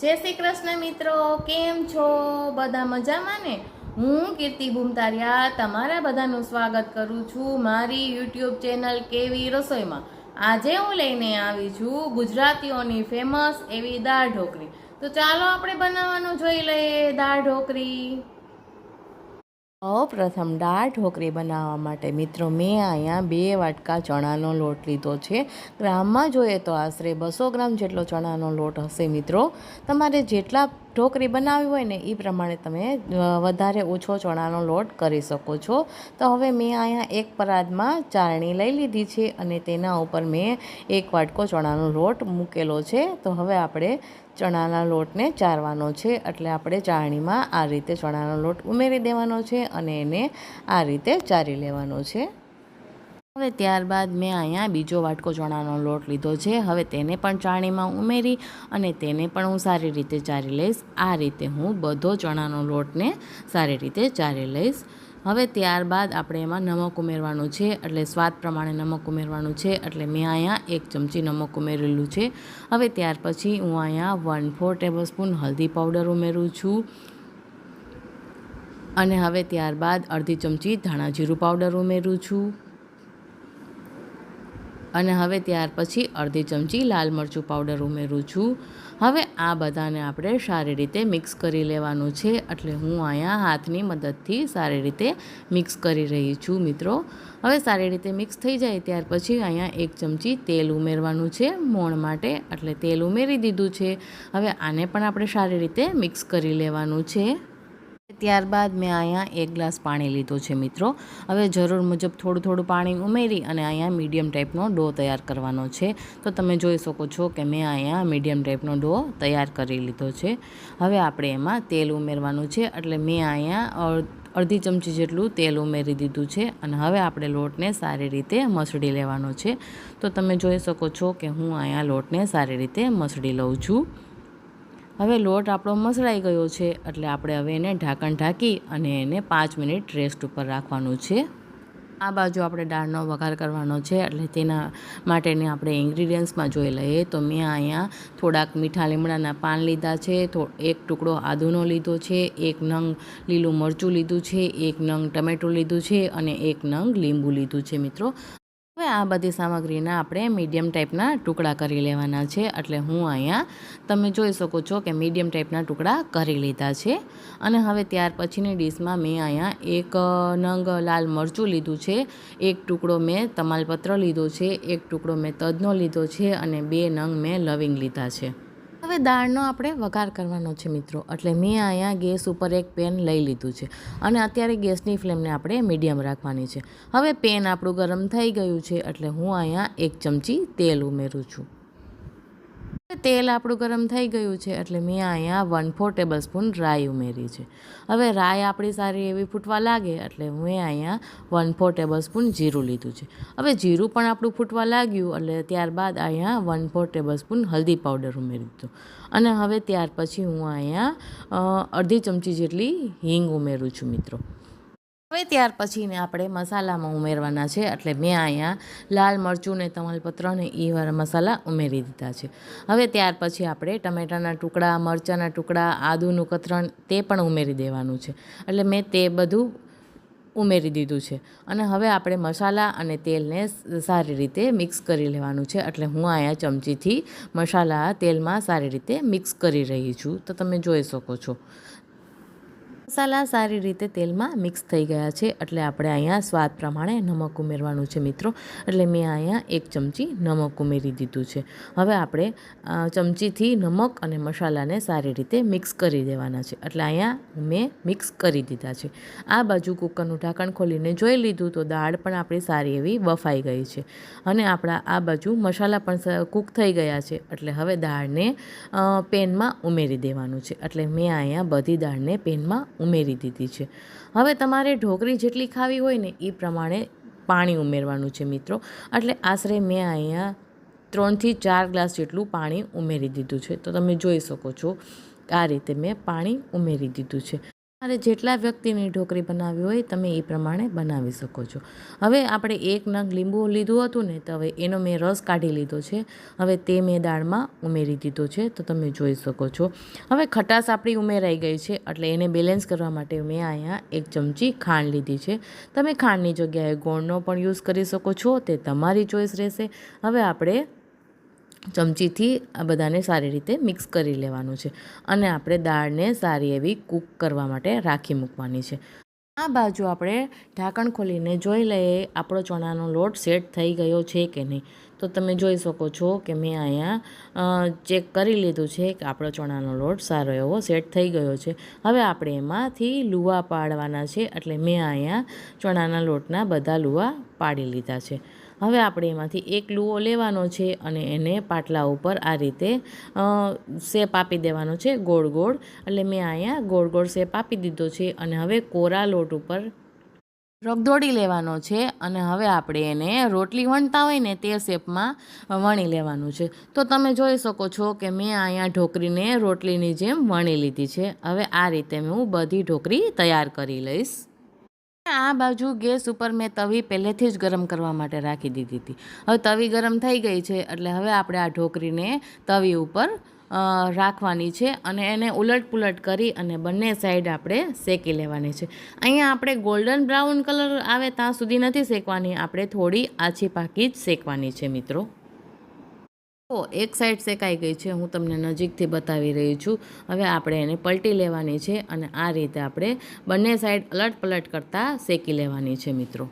जय श्री कृष्ण मित्रों, केम छो? बधा मजामां ने? हूँ कीर्ति बुमतारिया तमारा बधानुं स्वागत करूँ छूं मारी यूट्यूब चेनल केवी रसोई में। आजे हूँ लईने आवी छूं गुजरातीओनी फेमस एवी दाळ ढोकળી। तो चालो आपणे बनाववानुं जोई लईए दाळ ढोकળી। प्रथम दाळ ढोकળી बनाववा माटे मित्रों मैं अहींया 2 वाटका चणानो लोट लीधो छे। ग्राममां जोईए तो आशरे 200 ग्राम जेटलो चणानो लोट हशे मित्रों। तमारे जेटला ढोकળી बनावी होय ने ई प्रमाणे तमे वधारे ओछो चणानो लोट करी शको छो। तो हवे मैं अहींया एक परातमां चाळणी लई लीधी छे अने तेना उपर मैं 1 वाटको चणानो लोट मूकेलो छे। तो हवे आपणे चणाना लोटने चारवानो छे એટલે આપણે ચાળણીમાં આ રીતે ચણાનો લોટ ઉમેરી દેવાનો છે અને એને આ રીતે ચારી લેવાનો છે। હવે ત્યારબાદ મેં અહીંયા બીજો વાટકો ચણાનો લોટ લીધો છે। હવે તેને પણ ચાળણીમાં ઉમેરી અને તેને પણ હું સારી રીતે ચારી લઈશ। આ રીતે હું બધો ચણાનો લોટને સારી રીતે ચારી લઈશ। હવે ત્યારબાદ આપણે એમાં નમક ઉમેરવાનું છે એટલે સ્વાદ પ્રમાણે નમક ઉમેરવાનું છે એટલે મેં અહીંયા 1 ચમચી નમક ઉમેરેલું છે। હવે ત્યાર પછી હું અહીંયા 1/4 ટેબલસ્પૂન હલ્દી પાવડર ઉમેરું છું અને હવે ત્યારબાદ અડધી ચમચી ધાણા જીરું પાવડર ઉમેરું છું અને હવે ત્યાર પછી અડધી ચમચી લાલ મરચું પાવડર ઉમેરું છું। હવે આ બધાને આપણે સારી રીતે મિક્સ કરી લેવાનું છે એટલે હું અહીંયા હાથની મદદથી સારી રીતે મિક્સ કરી રહી છું મિત્રો। હવે સારી રીતે મિક્સ થઈ જાય ત્યાર પછી અહીંયા 1 ચમચી તેલ ઉમેરવાનું છે મોણ માટે એટલે તેલ ઉમેરી દીધું છે। હવે આને પણ આપણે સારી રીતે મિક્સ કરી લેવાનું છે। ત્યારબાદ મેં અહીંયા 1 ગ્લાસ પાણી લીધો છે મિત્રો। હવે જરૂર મુજબ થોડું થોડું પાણી ઉમેરી અને અહીંયા મીડિયમ ટાઈપનો ડો તૈયાર કરવાનો છે। તો તમે જોઈ શકો છો કે મેં અહીંયા મીડિયમ ટાઈપનો ડો તૈયાર કરી લીધો છે। હવે આપણે એમાં તેલ ઉમેરવાનું છે એટલે મેં અહીંયા અડધી ચમચી જેટલું તેલ ઉમેરી દીધું છે અને હવે આપણે લોટને સારી રીતે મસળી લેવાનો છે। તો તમે જોઈ શકો છો કે હું અહીંયા લોટને સારી રીતે મસળી લઉં છું। હવે લોટ આપણો મસળાઈ ગયો છે એટલે આપણે હવે એને ઢાંકણ ઢાંકી અને એને 5 મિનિટ રેસ્ટ ઉપર રાખવાનું છે। આ બાજુ આપણે દાળનો વઘાર કરવાનો છે એટલે તેના માટેની આપણે ઇન્ગ્રીડિયન્ટ્સમાં જોઈ લઈએ તો મેં અહીંયા થોડાક મીઠા લીમડાના પાન લીધા છે, એક ટુકડો આદુનો લીધો છે, 1 નંગ લીલું મરચું લીધું છે, 1 નંગ ટમેટું લીધું છે અને 1 નંગ લીંબુ લીધું છે મિત્રો। હવે આ બધી સામગ્રીના આપણે મીડિયમ ટાઈપના ટુકડા કરી લેવાના છે એટલે હું અહીંયા તમે જોઈ શકો છો કે મીડિયમ ટાઈપના ટુકડા કરી લીધા છે। અને હવે ત્યાર પછીની ડીશમાં મેં અહીંયા 1 નંગ લાલ મરચું લીધું છે, 1 ટુકડો મેં તમાલપત્ર લીધો છે, 1 ટુકડો મેં તજનો લીધો છે અને 2 નંગ મેં લવિંગ લીધા છે। હવે દાળનો આપણે વઘાર કરવાનો છે મિત્રો એટલે મેં અહીંયા ગેસ ઉપર એક પેન લઈ લીધું છે અને અત્યારે ગેસની ફ્લેમને આપણે મીડિયમ રાખવાની છે। હવે પેન આપણું ગરમ થઈ ગયું છે એટલે હું અહીંયા 1 ચમચી તેલ ઉમેરું છું। તેલ આપણું ગરમ થઈ ગયું છે એટલે મેં અહીંયા 1/4 ટેબલસ્પૂન રાઈ ઉમેરી છે। હવે રાઈ આપણી સારી એવી ફૂટવા લાગે એટલે મેં અહીંયા 1/4 ટેબલસ્પૂન જીરું લીધું છે। હવે જીરું પણ આપણું ફૂટવા લાગ્યું એટલે ત્યારબાદ અહીંયા 1/4 ટેબલસ્પૂન હલ્દી પાવડર ઉમેરી દીધું અને હવે ત્યાર પછી હું અહીંયા અડધી ચમચી જેટલી હિંગ ઉમેરું છું મિત્રો। હવે ત્યાર પછીને આપણે મસાલામાં ઉમેરવાના છે એટલે મેં અહીંયા લાલ મરચું ને તમાલપત્ર ને એ વાળા મસાલા ઉમેરી દીધા છે। હવે ત્યાર પછી આપણે ટમેટાના ટુકડા, મરચાંના ટુકડા, આદુનું કતરણ તે પણ ઉમેરી દેવાનું છે એટલે મેં તે બધું ઉમેરી દીધું છે અને હવે આપણે મસાલા અને તેલને સારી રીતે મિક્સ કરી લેવાનું છે એટલે હું અહીંયા ચમચીથી મસાલા તેલમાં સારી રીતે મિક્સ કરી રહી છું। તો તમે જોઈ શકો છો મસાલા સારી રીતે તેલમાં મિક્સ થઈ ગયા છે એટલે આપણે અહીંયા સ્વાદ પ્રમાણે નમક ઉમેરવાનું છે મિત્રો એટલે મેં અહીંયા 1 ચમચી નમક ઉમેરી દીધું છે। હવે આપણે ચમચીથી નમક અને મસાલાને સારી રીતે મિક્સ કરી દેવાના છે એટલે અહીંયા મેં મિક્સ કરી દીધા છે। આ બાજુ કુકરનું ઢાંકણ ખોલીને જોઈ લીધું તો દાળ પણ આપણી સારી એવી બફાઈ ગઈ છે અને આપણા આ બાજુ મસાલા પણ કૂક થઈ ગયા છે એટલે હવે દાળને પેનમાં ઉમેરી દેવાનું છે એટલે મેં અહીંયા બધી દાળને પેનમાં ઉમેરી દીધી છે। હવે તમારે ઢોકળી જેટલી ખાવી હોય ને એ પ્રમાણે પાણી ઉમેરવાનું છે મિત્રો એટલે આશરે મેં અહીંયા 3 થી 4 ગ્લાસ જેટલું પાણી ઉમેરી દીધું છે। તો તમે જોઈ શકો છો આ રીતે મેં પાણી ઉમેરી દીધું છે। તમારે જેટલા વ્યક્તિની ઢોકળી બનાવવી હોય તમે એ પ્રમાણે બનાવી શકો છો. હવે આપણે એક નંગ લીંબુ લીધું હતું ને, તો હવે એનો મેં રસ કાઢી લીધો છે. હવે તે મેં દાળમાં ઉમેરી દીધો છે, તો તમે જોઈ શકો છો. હવે ખટાશ આપણી ઉમેરાઈ ગઈ છે, એટલે એને બેલેન્સ કરવા માટે મેં અહીંયા 1 ચમચી ખાંડ લીધી છે. તમે ખાંડની જગ્યાએ ગોળનો પણ યુઝ કરી શકો છો, તે તમારી ચોઈસ રહેશે. હવે આપણે ચમચીથી આ બધાને સારી રીતે મિક્સ કરી લેવાનું છે અને આપણે દાળને સારી એવી કૂક કરવા માટે રાખી મૂકવાની છે. આ બાજુ આપણે ઢાંકણ ખોલીને જોઈ લઈએ આપણો ચણાનો લોટ સેટ થઈ ગયો છે કે નહીં. તો તમે જોઈ શકો છો કે મેં અહીંયા ચેક કરી લીધું છે કે આપણો ચણાનો લોટ સારો એવો સેટ થઈ ગયો છે. હવે આપણે એમાંથી લુવા પાડવાના છે, એટલે મેં અહીંયા ચણાના લોટના બધા લુવા પાડી લીધા છે. હવે આપણે એમાંથી એક લુવો લેવાનો છે અને એને પાટલા ઉપર આ રીતે શેપ આપી દેવાનો છે, ગોળ ગોળ. એટલે મેં અહીંયા ગોળ ગોળ શેપ આપી દીધો છે અને હવે કોરા લોટ ઉપર રગદોળી લેવાનો છે અને હવે આપણે એને રોટલી વણતા હોય ને તે શેપમાં વણી લેવાનું છે. તો તમે જોઈ શકો છો કે મેં અહીંયા ઢોકળીને રોટલીની જેમ વણી લીધી છે. હવે આ રીતે હું બધી ઢોકળી તૈયાર કરી લઈશ. આ બાજુ ગેસ ઉપર મેં તવી પહેલેથી જ ગરમ કરવા માટે રાખી દીધી હતી. હવે તવી ગરમ થઈ ગઈ છે, એટલે હવે આપણે આ ઢોકળીને તવી ઉપર રાખવાની છે અને એને ઉલટ કરી અને બંને સાઈડ આપણે શેકી લેવાની છે. અહીંયા આપણે ગોલ્ડન બ્રાઉન કલર આવે ત્યાં સુધી નથી શેકવાની, આપણે થોડી આછી પાકી જ શેકવાની છે મિત્રો. તો એક સાઈડ શેકાઈ ગઈ છે, હું તમને નજીકથી બતાવી રહી છું. હવે આપણે એને પલટી લેવાની છે અને આ રીતે આપણે બંને સાઈડ અલટ કરતાં શેકી લેવાની છે મિત્રો.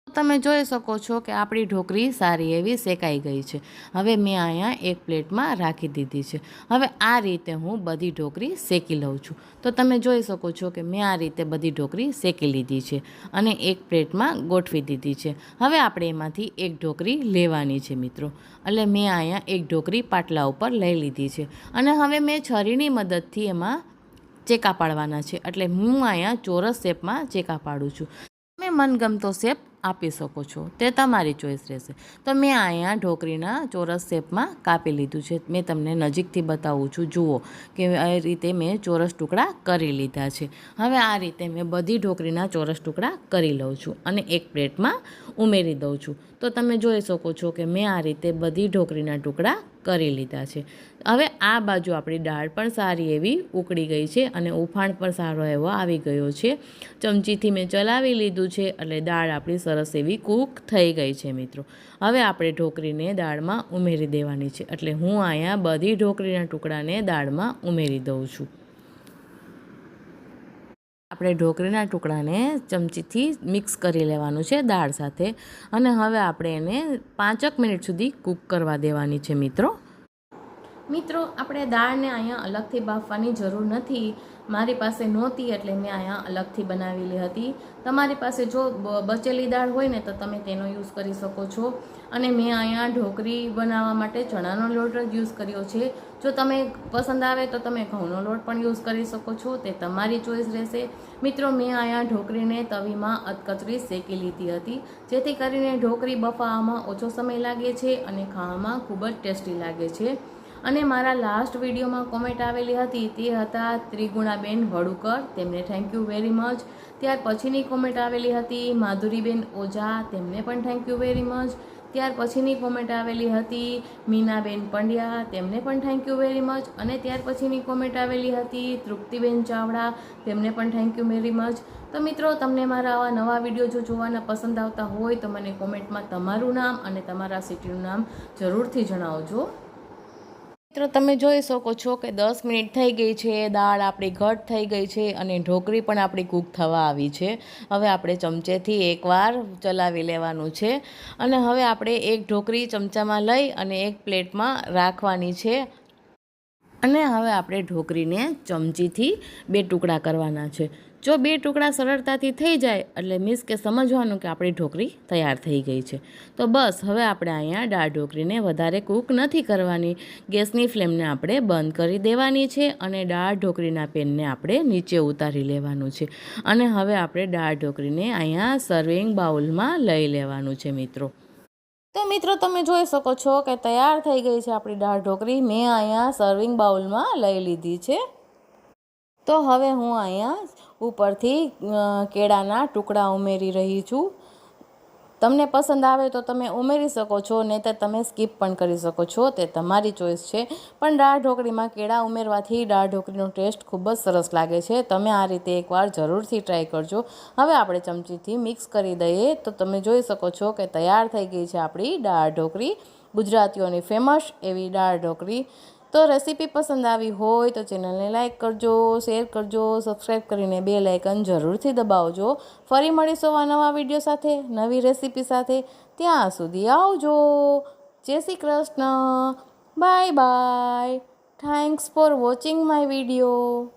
તમે જોઈ શકો છો કે આપણી ઢોકળી સારી એવી શેકાઈ ગઈ છે. હવે મેં અહીંયા એક પ્લેટમાં રાખી દીધી છે. હવે આ રીતે હું બધી ઢોકળી શેકી લઉં છું. તો તમે જોઈ શકો છો કે મેં આ રીતે બધી ઢોકળી શેકી લીધી છે અને એક પ્લેટમાં ગોઠવી દીધી છે. હવે આપણે એમાંથી એક ઢોકળી લેવાની છે મિત્રો. એટલે મેં અહીંયા એક ઢોકળી પાટલા ઉપર લઈ લીધી છે અને હવે મેં છરીની મદદથી એમાં ચેકા પાડવાના છે. એટલે હું અહીંયા ચોરસ શેપમાં ચેકા પાડું છું. તમે મનગમતો શેપ આપી શકો છો, તે તમારી ચોઈસ રહેશે. તો મેં અહીંયા ઢોકળીના ચોરસ શેપમાં કાપી લીધું છે. મેં તમને નજીકથી બતાવું છું, જુઓ કે આ રીતે મેં ચોરસ ટુકડા કરી લીધા છે. હવે આ રીતે મેં બધી ઢોકળીના ચોરસ ટુકડા કરી લઉં છું અને એક પ્લેટમાં ઉમેરી દઉં છું. તો તમે જોઈ શકો છો કે મેં આ રીતે બધી ઢોકળીના ટુકડા કરી લીધા છે. હવે આ બાજુ આપણી દાળ પણ સારી એવી ઉકળી ગઈ છે અને ઉફાણ પણ સારો એવો આવી ગયો છે. ચમચીથી મેં ચલાવી લીધું છે, એટલે દાળ આપણી સરસ એવી કૂક થઈ ગઈ છે મિત્રો. હવે આપણે ઢોકળીને દાળમાં ઉમેરી દેવાની છે, એટલે હું અહીંયા બધી ઢોકળીના ટુકડાને દાળમાં ઉમેરી દઉં છું. આપણે ઢોકળીના ટુકડાને ચમચીથી મિક્સ કરી લેવાનું છે દાળ સાથે અને હવે આપણે એને 5 મિનિટ સુધી કૂક કરવા દેવાની છે મિત્રો. આપણે દાળને અહીંયા અલગથી બાફવાની જરૂર નથી. મારી પાસે નહોતી એટલે મેં અહીંયા અલગથી બનાવેલી હતી. તમારી પાસે જો બચેલી દાળ હોય ને તો તમે તેનો યુઝ કરી શકો છો. અને મેં અહીંયા ઢોકળી બનાવવા માટે ચણાનો લોટ જ યુઝ કર્યો છે. જો તમે પસંદ આવે તો તમે ઘઉંનો લોટ પણ યુઝ કરી શકો છો, તે તમારી ચોઈસ રહેશે. મિત્રો, મેં અહીંયા ઢોકળીને તવીમાં અધકચરી શેકી લીધી હતી, જેથી કરીને ઢોકળી બફાવવામાં ઓછો સમય લાગે છે અને ખાવામાં ખૂબ જ ટેસ્ટી લાગે છે. અને મારા લાસ્ટ વિડીયોમાં કોમેન્ટ આવેલી હતી, તે હતા ત્રિગુણાબેન વડુકર, તેમને થેન્ક યુ વેરી મચ. ત્યાર પછીની કોમેન્ટ આવેલી હતી માધુરીબેન ઓઝા, તેમને પણ થેન્ક યુ વેરી મચ. ત્યાર પછીની કોમેન્ટ આવેલી હતી મીનાબેન પંડ્યા, તેમને પણ થેન્ક યુ વેરી મચ. અને ત્યાર પછીની કોમેન્ટ આવેલી હતી તૃપ્તિબેન ચાવડા, તેમને પણ થેન્ક યુ વેરી મચ. તો મિત્રો, તમને મારા આવા નવા વિડીયો જો જોવાના પસંદ આવતા હોય તો મને કોમેન્ટમાં તમારું નામ અને તમારા સિટીનું નામ જરૂરથી જણાવજો. મિત્રો, તમે જોઈ શકો છો કે 10 મિનિટ થઈ ગઈ છે, દાળ આપણી ઘટ થઈ ગઈ છે અને ઢોકળી પણ આપણી કૂક થવા આવી છે. હવે આપણે ચમચેથી એકવાર ચલાવી લેવાનું છે અને હવે આપણે એક ઢોકળી ચમચામાં લઈ અને એક પ્લેટમાં રાખવાની છે અને હવે આપણે ઢોકળીને ચમચીથી 2 ટુકડા કરવાના છે. જો 2 ટુકડા સરળતાથી થઈ જાય એટલે મીન્સ કે સમજવાનું કે આપણી ઢોકળી તૈયાર થઈ ગઈ છે. તો બસ, હવે આપણે અહીંયા દાળ ઢોકળીને વધારે કૂક નથી કરવાની. ગેસની ફ્લેમને આપણે બંધ કરી દેવાની છે અને દાળ ઢોકળીના પેનને આપણે નીચે ઉતારી લેવાનું છે અને હવે આપણે દાળ ઢોકળીને અહીંયા સર્વિંગ બાઉલમાં લઈ લેવાનું છે મિત્રો. તો મિત્રો, તમે જોઈ શકો છો કે તૈયાર થઈ ગઈ છે આપણી દાળ ઢોકળી. મેં અહીંયા સર્વિંગ બાઉલમાં લઈ લીધી છે. તો હવે હું અહીંયા ઉપરથી કેળાના ટુકડા ઉમેરી રહી છું. તમને પસંદ આવે તો તમે ઉમેરી શકો છો, નહીંતર તમે સ્કીપ પણ કરી શકો છો, તે તમારી ચોઈસ છે. પણ દાળ ઢોકળીમાં કેળા ઉમેરવાથી દાળ ઢોકળીનો ટેસ્ટ ખૂબ જ સરસ લાગે છે. તમે આ રીતે એકવાર જરૂરથી ટ્રાય કરજો. હવે આપણે ચમચીથી મિક્સ કરી દઈએ તો તમે જોઈ શકો છો કે તૈયાર થઈ ગઈ છે આપણી દાળ ઢોકળી, ગુજરાતીઓની ફેમસ એવી દાળ ઢોકળી. તો રેસીપી પસંદ આવી હોય તો ચેનલને લાઇક કરજો, શેર કરજો, સબસ્ક્રાઈબ કરીને બેલ આઇકન જરૂરથી દબાવજો. ફરી મળીશું નવા વિડીયો સાથે, નવી રેસીપી સાથે. ત્યાં સુધી આવજો. જય Shri Krishna. Bye bye. Thanks for watching my video.